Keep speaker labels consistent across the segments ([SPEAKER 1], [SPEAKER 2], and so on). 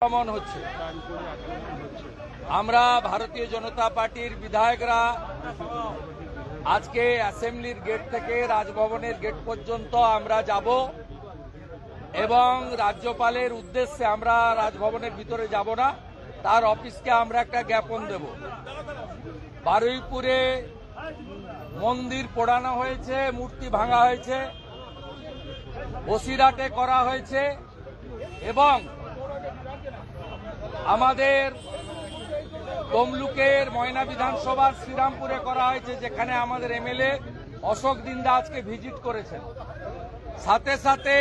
[SPEAKER 1] আক্রমণ হচ্ছে। আমরা ভারতীয় জনতা পার্টির বিধায়করা আজকে অ্যাসেম্বলির গেট থেকে রাজভবনের গেট পর্যন্ত আমরা যাব এবং রাজ্যপালের উদ্দেশ্যে আমরা রাজভবনের ভিতরে যাব না, তার অফিসকে আমরা একটা জ্ঞাপন দেব। বারুইপুরে মন্দির পোড়ানো হয়েছে, মূর্তি ভাঙা হয়েছে, বসিরহাটে করা হয়েছে এবং আমাদের তমলুকের ময়না বিধানসভার শ্রীরামপুরে করা হয়েছে, যেখানে আমাদের এমএলএ অশোক দিন্দা আজকে ভিজিট করেছেন। সাথে সাথে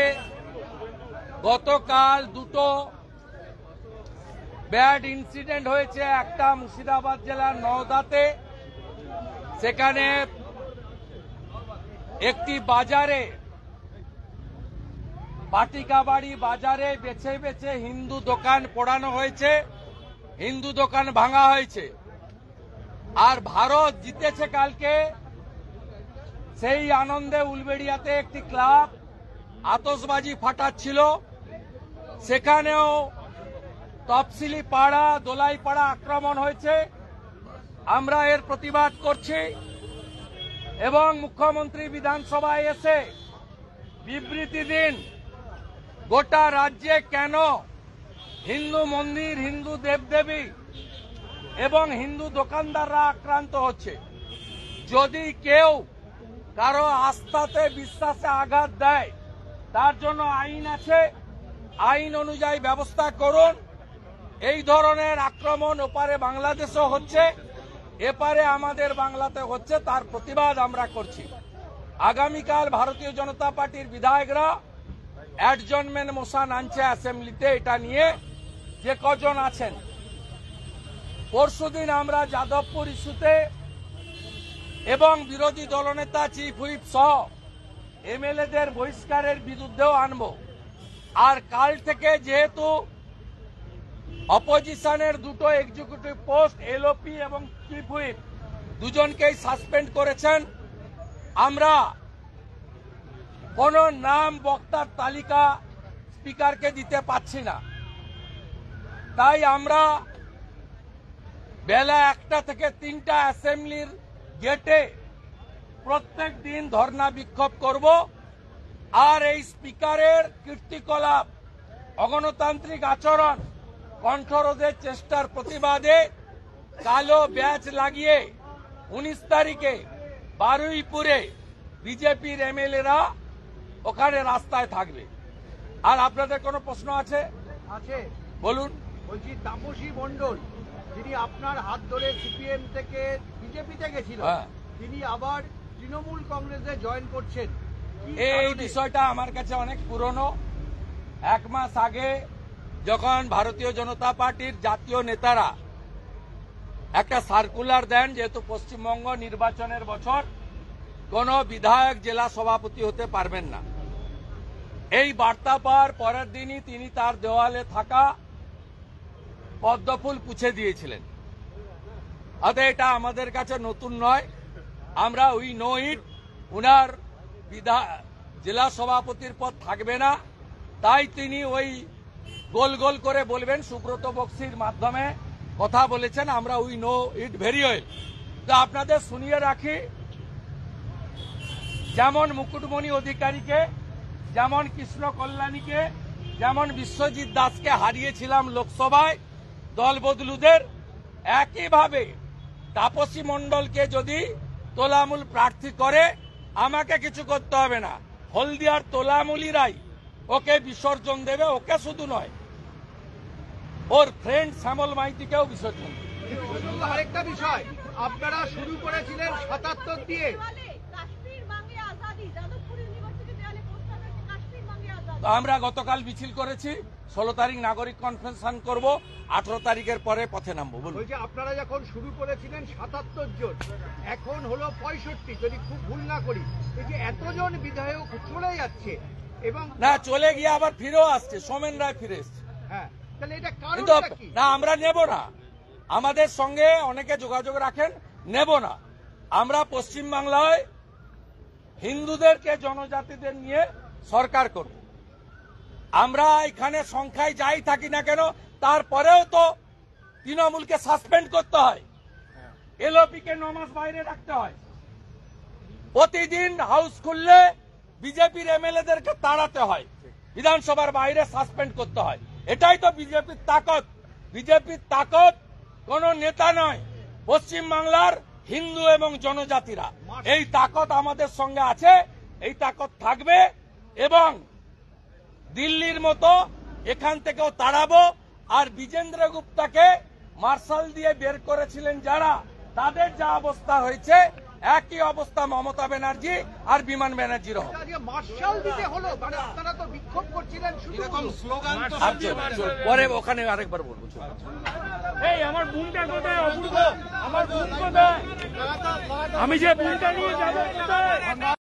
[SPEAKER 1] গতকাল দুটো ব্যাড ইনসিডেন্ট হয়েছে। একটা মুর্শিদাবাদ জেলার নওদাতে, সেখানে একটি বাজারে, পাটিকাবাড়ি বাজারে বেছে বেছে হিন্দু দোকান পোড়ানো হয়েছে, হিন্দু দোকান ভাঙা হয়েছে। আর ভারত জিতেছে কালকে, সেই আনন্দে উলবেড়িয়াতে একটি ক্লাব আতশবাজি ফাটাচ্ছিল, সেখানেও তফসিলি পাড়া, দোলাই পাড়া আক্রমণ হয়েছে। আমরা এর প্রতিবাদ করছি এবং মুখ্যমন্ত্রী বিধানসভায় এসে বিবৃতি দিন গোটা রাজ্যে কেন হিন্দু মন্দির, হিন্দু দেবদেবী এবং হিন্দু দোকানদাররা আক্রান্ত হচ্ছে। যদি কেউ কারো আস্থাতে, বিশ্বাসে আঘাত দেয়, তার জন্য আইন আছে, আইন অনুযায়ী ব্যবস্থা করুন। এই ধরনের আক্রমণ ওপারে বাংলাদেশও হচ্ছে, এপারে আমাদের বাংলাতে হচ্ছে, তার প্রতিবাদ আমরা করছি। আগামীকাল ভারতীয় জনতা পার্টির বিধায়করা অ্যাডজর্নমেন্ট মোশন আনছে অ্যাসেম্বলিতে, এটা নিয়ে যে কজন আছেন। পরশুদিন আমরা যাদবপুর ইস্যুতে এবং বিরোধী দলনেতা চিফ হুইপ সহ এমএলএদের বহিষ্কারের বিরুদ্ধেও আনব। আর কাল থেকে যেহেতু অপোজিশনের দুটো এক্সিকিউটিভ পোস্ট, এলওপি এবং চিফ হুইপ, দুজনকেই সাসপেন্ড করেছেন, আমরা কোন নাম, বক্তার তালিকা স্পিকারকে দিতে পাচ্ছি না। তাই আমরা বেলা 1টা থেকে 3টা অ্যাসেম্বলির গেটে প্রত্যেক দিন ধর্ণা বিক্ষোভ করব। আর এই স্পিকারের কীর্তিকলাপ, অগণতান্ত্রিক আচরণ, কণ্ঠরোধের চেষ্টার প্রতিবাদে কালো ব্যাচ লাগিয়ে 19 তারিখে বারুইপুরে বিজেপির এমএলএরা ওখানে রাস্তায় থাকবে। আর আপনাদের কোনো প্রশ্ন আছে? বলুন।
[SPEAKER 2] বলছি, তাপসী মণ্ডল, যিনি আপনার হাত ধরে সিপিএম থেকে বিজেপিতে গেছিল, তিনি আবার তৃণমূল কংগ্রেসে জয়েন করছেন।
[SPEAKER 1] এই বিষয়টা আমার কাছে অনেক পুরনো। 1 মাস আগে যখন ভারতীয় জনতা পার্টির জাতীয় নেতারা একটা সার্কুলার দেন, যেহেতু পশ্চিমবঙ্গ নির্বাচনের বছর, কোন বিধায়ক জেলা সভাপতি হতে পারবেন না, এই বার্তা পাওয়ার পরের দিনই তিনি তার দেওয়ালে থাকা পদ্মফুল পুছে দিয়েছিলেন। অতএব এটা আমাদের কাছে নতুন নয়, আমরা উই নো ইট। উনার জেলা সভাপতির পদ থাকবে না, তাই তিনি ওই গোল গোল করে বলবেন, সুব্রত বক্সির মাধ্যমে কথা বলেছেন, আমরা we know it very well. তো আপনাদের শুনিয়ে রাখি, যেমন মুকুটমণি অধিকারীকে, যেমন কৃষ্ণ কল্যাণীকে, যেমন বিশ্বজিৎ দাসকে হারিয়েছিলাম লোকসভায় দল বদলুদের, একইভাবে তাপসী মণ্ডলকে যদি তোলামূল প্রার্থী করে, আমাকে কিছু করতে হবে না, হলদিয়ার তোলামূলীরাই ওকে বিসর্জন দেবে। ওকে শুধু নয়, ওর ফ্রেন্ড শ্যামল মাইতিকেও বিসর্জন দেবে।
[SPEAKER 2] আরেকটা বিষয়, আপনারা শুরু করেছিলেন 77 দিয়ে,
[SPEAKER 1] আমরা গতকাল মিছিল করেছি, 16 তারিখ নাগরিক কনভেনশন করব, 18 তারিখের পরে পথে নামবো। বলুন।
[SPEAKER 2] আপনারা যখন শুরু করেছিলেন 77 জন, এখন হলো 65, যদি খুব ভুল না করি। এই যে এতজন বিধায়ক চলে যাচ্ছে এবং
[SPEAKER 1] না চলে গিয়ে আবার ফিরেও আসছে, সোমেন রায় ফিরে এসছে।
[SPEAKER 2] হ্যাঁ, তাহলে এটা কারণটা কি?
[SPEAKER 1] না, আমরা নেব না, আমাদের সঙ্গে অনেকে যোগাযোগ রাখেন, নেব না। আমরা পশ্চিমবাংলায় হিন্দুদেরকে, জনজাতিদের নিয়ে সরকার করব। আমরা এখানে সংখ্যায় যাই থাকি না কেন, তারপরেও তো তৃণমূলকে সাসপেন্ড করতে হয়, এলওপি কে 9 মাস বাইরে রাখতে হয়, প্রতিদিন হাউস খুললে বিজেপির এমএলএদেরকে তাড়াতে হয়, বিধানসভার বাইরে সাসপেন্ড করতে হয়। এটাই তো বিজেপির তাকত। বিজেপির তাকত কোন নেতা নয়, পশ্চিম বাংলার হিন্দু এবং জনজাতিরা। এই তাকত আমাদের সঙ্গে আছে, এই তাকত থাকবে এবং দিল্লির মতো এখান থেকেও তাড়াবো। আর বিজেন্দ্র গুপ্তাকে মার্শাল দিয়ে বের করেছিলেন যারা, তাদের যা অবস্থা হয়েছে একই অবস্থা মমতা ব্যানার্জি আর বিমান ব্যানার্জির হবে।
[SPEAKER 2] মার্শাল দিতে হলো, মানে আপনারা তো বিক্ষোভ করছিলেন, এরকম স্লোগান তো
[SPEAKER 1] পরে ওখানে আরেকবার বলবো।
[SPEAKER 3] এই আমার বোনটা কোথায়? অপূর্ব, আমার বোন কোথায়? আমি যে বোনটা নিয়ে যাবো কোথায়?